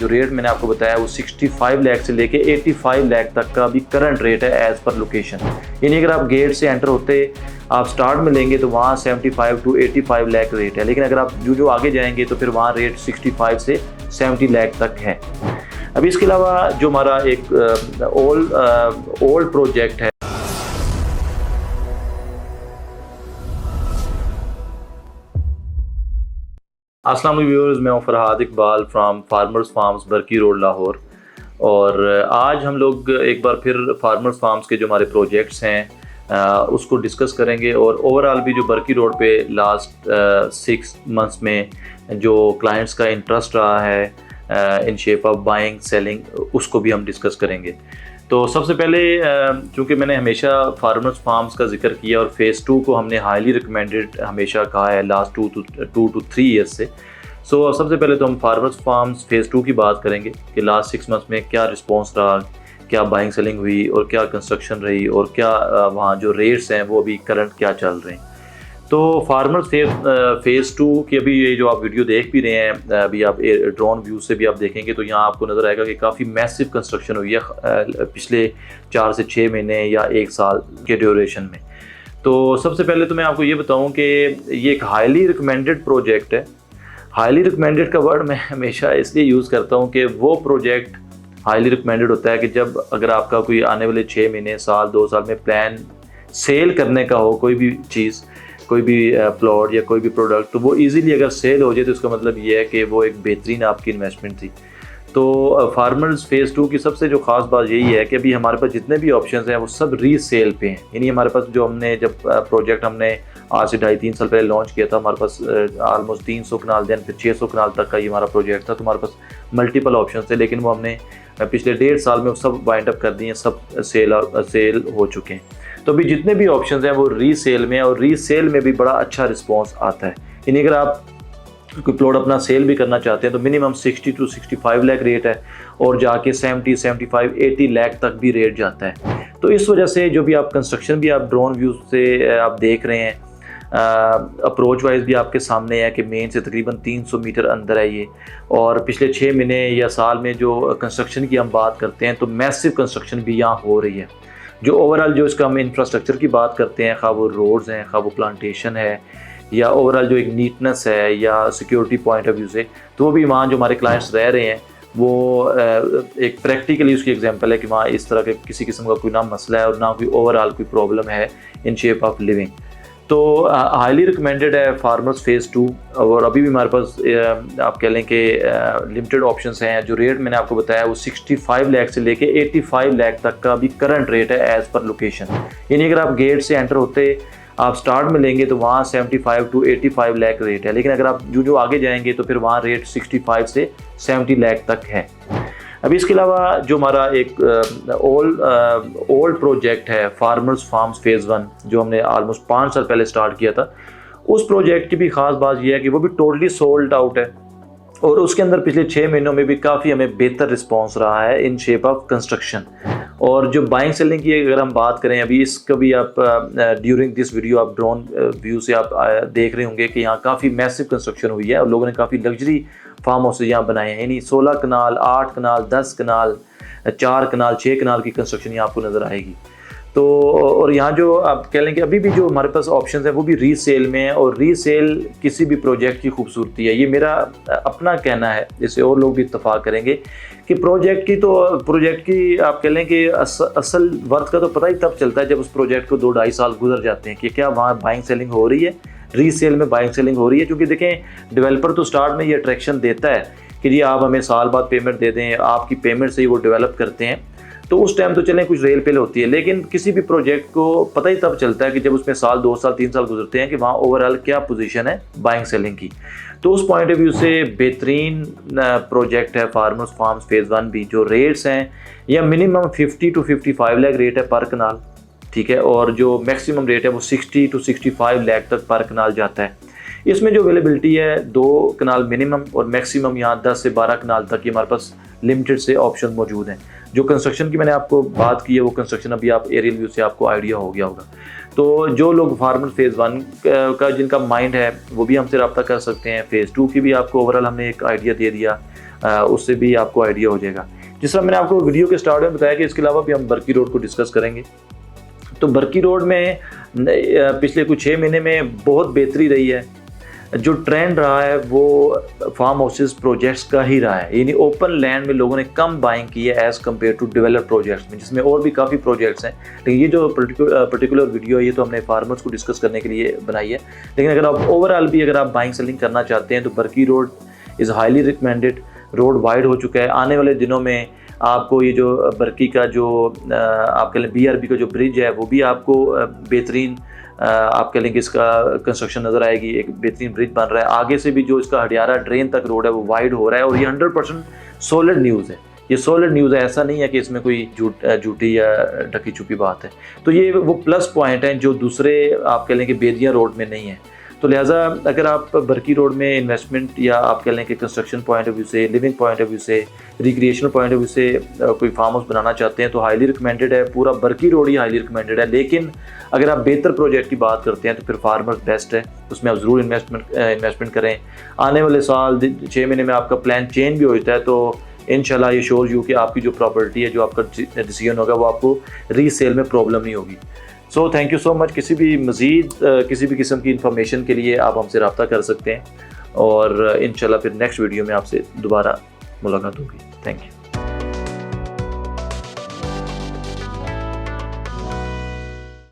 जो रेट मैंने आपको बताया वो 65 लाख से लेके 85 लाख तक का अभी करंट रेट है एज़ पर लोकेशन। यानी अगर आप गेट से एंटर होते आप स्टार्ट में लेंगे तो वहाँ 75 टू 85 लाख रेट है, लेकिन अगर आप जो आगे जाएंगे तो फिर वहाँ रेट 65 से 70 लाख तक है। अभी इसके अलावा जो हमारा एक ओल्ड प्रोजेक्ट है, अस्सलाम वालेकुम व्यूअर्स, मैं हूं Farhad Iqbal from farmers farms Barki road Lahore. और आज हम लोग एक बार फिर फार्मर्स फार्म्स के जो हमारे प्रोजेक्ट्स हैं उसको डिस्कस करेंगे और ओवरऑल भी जो बरकी रोड पे लास्ट 6 मंथ्स में जो क्लाइंट्स का इंटरेस्ट रहा है in shape of buying selling उसको भी हम डिस्कस करेंगे। तो सबसे पहले चूँकि मैंने हमेशा फार्मर्स फार्म्स का जिक्र किया और फ़ेज़ 2 को हमने हाईली रिकमेंडेड हमेशा कहा है लास्ट 2 to 3 ईयर्स से। सो सबसे पहले तो हम फार्मर्स फार्म्स फ़ेज़ 2 की बात करेंगे कि लास्ट 6 मंथ्स में क्या रिस्पॉन्स रहा, क्या बाइंग सेलिंग हुई और क्या कंस्ट्रक्शन रही और क्या वहाँ जो रेट्स हैं वो अभी करंट क्या चल रहे हैं। तो फार्मर्स फ़ेज़ 2 की अभी ये जो आप वीडियो देख भी रहे हैं, अभी आप ड्रोन व्यू से भी आप देखेंगे तो यहाँ आपको नज़र आएगा कि काफ़ी मैसिव कंस्ट्रक्शन हुई है पिछले 4 से 6 महीने या 1 साल के ड्यूरेशन में। तो सबसे पहले तो मैं आपको ये बताऊँ कि ये एक हाईली रिकमेंडेड प्रोजेक्ट है। हाईली रिकमेंडेड का वर्ड मैं हमेशा इसलिए यूज़ करता हूँ कि वो प्रोजेक्ट हाईली रिकमेंडेड होता है कि जब अगर आपका कोई आने वाले 6 महीने, साल, 2 साल में प्लान सेल करने का हो, कोई भी चीज़, कोई भी प्लॉट या कोई भी प्रोडक्ट, तो वो इजीली अगर सेल हो जाए तो इसका मतलब ये है कि वो एक बेहतरीन आपकी इन्वेस्टमेंट थी। तो फार्मर्स फ़ेज़ 2 की सबसे जो ख़ास बात यही है कि अभी हमारे पास जितने भी ऑप्शंस हैं वो सब रीसेल पे हैं। यानी हमारे पास जो हमने जब प्रोजेक्ट हमने आज से 2.5-3 साल पहले लॉन्च किया था, हमारे पास ऑलमोस्ट 300 कनाल देन फिर 600 कनाल तक का ये हमारा प्रोजेक्ट था। तो हमारे पास मल्टीपल ऑप्शन थे, लेकिन वो हमने पिछले 1.5 साल में वो सब वाइंड अप कर दिए, सब सेल हो चुके हैं। तो अभी जितने भी ऑप्शंस हैं वो रीसेल में, और रीसेल में भी बड़ा अच्छा रिस्पांस आता है। यानी अगर आप कोई प्लॉट अपना सेल भी करना चाहते हैं तो मिनिमम 60 टू 65 लाख रेट है और जाके 70, 75, 80 लाख तक भी रेट जाता है। तो इस वजह से जो भी आप कंस्ट्रक्शन भी आप ड्रोन व्यू से आप देख रहे हैं, अप्रोच वाइज भी आपके सामने है कि मेन से तकरीबन 300 मीटर अंदर है ये। और पिछले 6 महीने या साल में जो कंस्ट्रक्शन की हम बात करते हैं तो मैसिव कंस्ट्रक्शन भी यहाँ हो रही है। जो ओवरऑल जो इसका हम इंफ्रास्ट्रक्चर की बात करते हैं, खा वो रोड्स हैं, खा वो प्लांटेशन है, या ओवरऑल जो एक नीटनेस है या सिक्योरिटी पॉइंट ऑफ व्यू से, तो वो भी वहाँ जो हमारे क्लाइंट्स रह रहे हैं वो एक प्रैक्टिकली उसकी एग्जांपल है कि वहाँ इस तरह के किसी किस्म का कोई ना मसला है और ना कोई ओवरऑल कोई प्रॉब्लम है इन शेप ऑफ लिविंग। तो हाईली रिकमेंडेड है फार्मर्स फ़ेज़ 2। और अभी भी हमारे पास आप कह लें कि लिमिटेड ऑप्शंस हैं। जो रेट मैंने आपको बताया वो 65 लाख से लेके 85 लाख तक का अभी करंट रेट है एज़ पर लोकेशन। यानी अगर आप गेट से एंटर होते आप स्टार्ट में लेंगे तो वहाँ 75 टू 85 लाख रेट है, लेकिन अगर आप जो आगे जाएंगे तो फिर वहाँ रेट 65 से 70 लाख तक है। अभी इसके अलावा जो हमारा एक ओल्ड प्रोजेक्ट है फार्मर्स फार्म्स फ़ेज़ 1, जो हमने ऑलमोस्ट 5 साल पहले स्टार्ट किया था, उस प्रोजेक्ट की भी ख़ास बात यह है कि वो भी टोटली सोल्ड आउट है और उसके अंदर पिछले 6 महीनों में भी काफ़ी हमें बेहतर रिस्पांस रहा है इन शेप ऑफ कंस्ट्रक्शन। और जो बाइंग सेलिंग की अगर हम बात करें, अभी इसका भी आप ड्यूरिंग दिस वीडियो आप ड्रोन व्यू से आप देख रहे होंगे कि यहाँ काफ़ी मैसिव कंस्ट्रक्शन हुई है और लोगों ने काफ़ी लग्जरी फार्म हाउस यहाँ बनाए हैं। यानी 16 कनाल, 8 कनाल, 10 कनाल, 4 कनाल, 6 कनाल की कंस्ट्रक्शन यहाँ आपको नज़र आएगी। तो और यहाँ जो आप कह लें कि अभी भी जो हमारे पास ऑप्शंस हैं वो भी रीसेल में है, और रीसेल किसी भी प्रोजेक्ट की खूबसूरती है। ये मेरा अपना कहना है, इससे और लोग भी इत्तफाक करेंगे कि प्रोजेक्ट की आप कह लें कि असल वर्थ का तो पता ही तब चलता है जब उस प्रोजेक्ट को 2-2.5 साल गुजर जाते हैं कि क्या वहाँ बाइंग सेलिंग हो रही है, रीसेल में बाइंग सेलिंग हो रही है। क्योंकि देखें, डेवलपर तो स्टार्ट में ये अट्रैक्शन देता है कि जी आप हमें साल बाद पेमेंट दे दें, आपकी पेमेंट से ही वो डेवलप करते हैं, तो उस टाइम तो चलें कुछ रेल पेल होती है। लेकिन किसी भी प्रोजेक्ट को पता ही तब चलता है कि जब उसमें साल, 2 साल, 3 साल गुजरते हैं कि वहाँ ओवरऑल क्या पोजीशन है बाइंग सेलिंग की। तो उस पॉइंट ऑफ व्यू से बेहतरीन प्रोजेक्ट है फार्मर्स फार्म्स फ़ेज़ 1 भी। जो रेट्स हैं या मिनिमम 50 टू 55 लाख रेट है पर कनाल, ठीक है, और जो मैक्सिमम रेट है वो 60 टू 65 लाख तक पर कनाल जाता है। इसमें जो अवेलेबिलिटी है 2 कनाल मिनिमम और मैक्सिमम यहाँ 10 से 12 कनाल तक की हमारे पास लिमिटेड से ऑप्शन मौजूद हैं। जो कंस्ट्रक्शन की मैंने आपको बात की है वो कंस्ट्रक्शन अभी आप एरियल व्यू से आपको आइडिया हो गया होगा। तो जो लोग फार्मर फ़ेज़ 1 का जिनका माइंड है वो भी हमसे रब्ता कर सकते हैं। फ़ेज़ 2 की भी आपको ओवरऑल हमने एक आइडिया दे दिया। उससे भी आपको आइडिया हो जाएगा। जिस तरह मैंने आपको वीडियो के स्टार्ट में बताया कि इसके अलावा भी हम बर्की रोड को डिस्कस करेंगे। तो बर्की रोड में पिछले कुछ 6 महीने में बहुत बेहतरी रही है। जो ट्रेंड रहा है वो फार्म हाउसेस प्रोजेक्ट्स का ही रहा है, यानी ओपन लैंड में लोगों ने कम बाइंग की है as compare to develop projects में, जिसमें और भी काफ़ी प्रोजेक्ट्स हैं। लेकिन ये जो पर्टिकुलर वीडियो है ये तो हमने फार्मर्स को डिस्कस करने के लिए बनाई है। लेकिन अगर आप ओवरऑल भी अगर आप बाइंग सेलिंग करना चाहते हैं तो Barki road is highly recommended. Road wide हो चुका है। आने वाले दिनों में आपको ये जो बर्की का जो आप कह लें BRB का जो ब्रिज है वो भी आपको बेहतरीन आप कह लेंगे इसका कंस्ट्रक्शन नज़र आएगी। एक बेहतरीन ब्रिज बन रहा है। आगे से भी जो इसका हडियारा ड्रेन तक रोड है वो वाइड हो रहा है और ये 100% सॉलिड न्यूज़ है। ये सॉलिड न्यूज़ है, ऐसा नहीं है कि इसमें कोई झूठी या ढकी छुपी बात है। तो ये वो प्लस पॉइंट हैं जो दूसरे आप कह लें कि बेदिया रोड में नहीं है। तो लिहाजा अगर आप बर्की रोड में इन्वेस्टमेंट या आप कह लें कि कंस्ट्रक्शन पॉइंट ऑफ व्यू से, लिविंग पॉइंट ऑफ व्यू से, रिक्रिएशनल पॉइंट ऑफ व्यू से कोई फार्म हाउस बनाना चाहते हैं तो हाईली रिकमेंडेड है। पूरा बर्की रोड ही हाईली रिकमेंडेड है। लेकिन अगर आप बेहतर प्रोजेक्ट की बात करते हैं तो फिर फार्मर्स बेस्ट है, उसमें आप ज़रूर इन्वेस्टमेंट करें। आने वाले साल 6 महीने में आपका प्लान चेंज भी होता है तो इंशाल्लाह ये श्योर यू कि आपकी जो प्रॉपर्टी है, जो आपका डिसीजन होगा वो आपको रीसेल में प्रॉब्लम नहीं होगी। So thank you so much. किसी भी मज़ीद किसी भी किस्म की इंफॉर्मेशन के लिए आप हमसे रब्ता कर सकते हैं और इंशाल्लाह फिर नेक्स्ट वीडियो में आपसे दोबारा मुलाकात होगी। Thank you.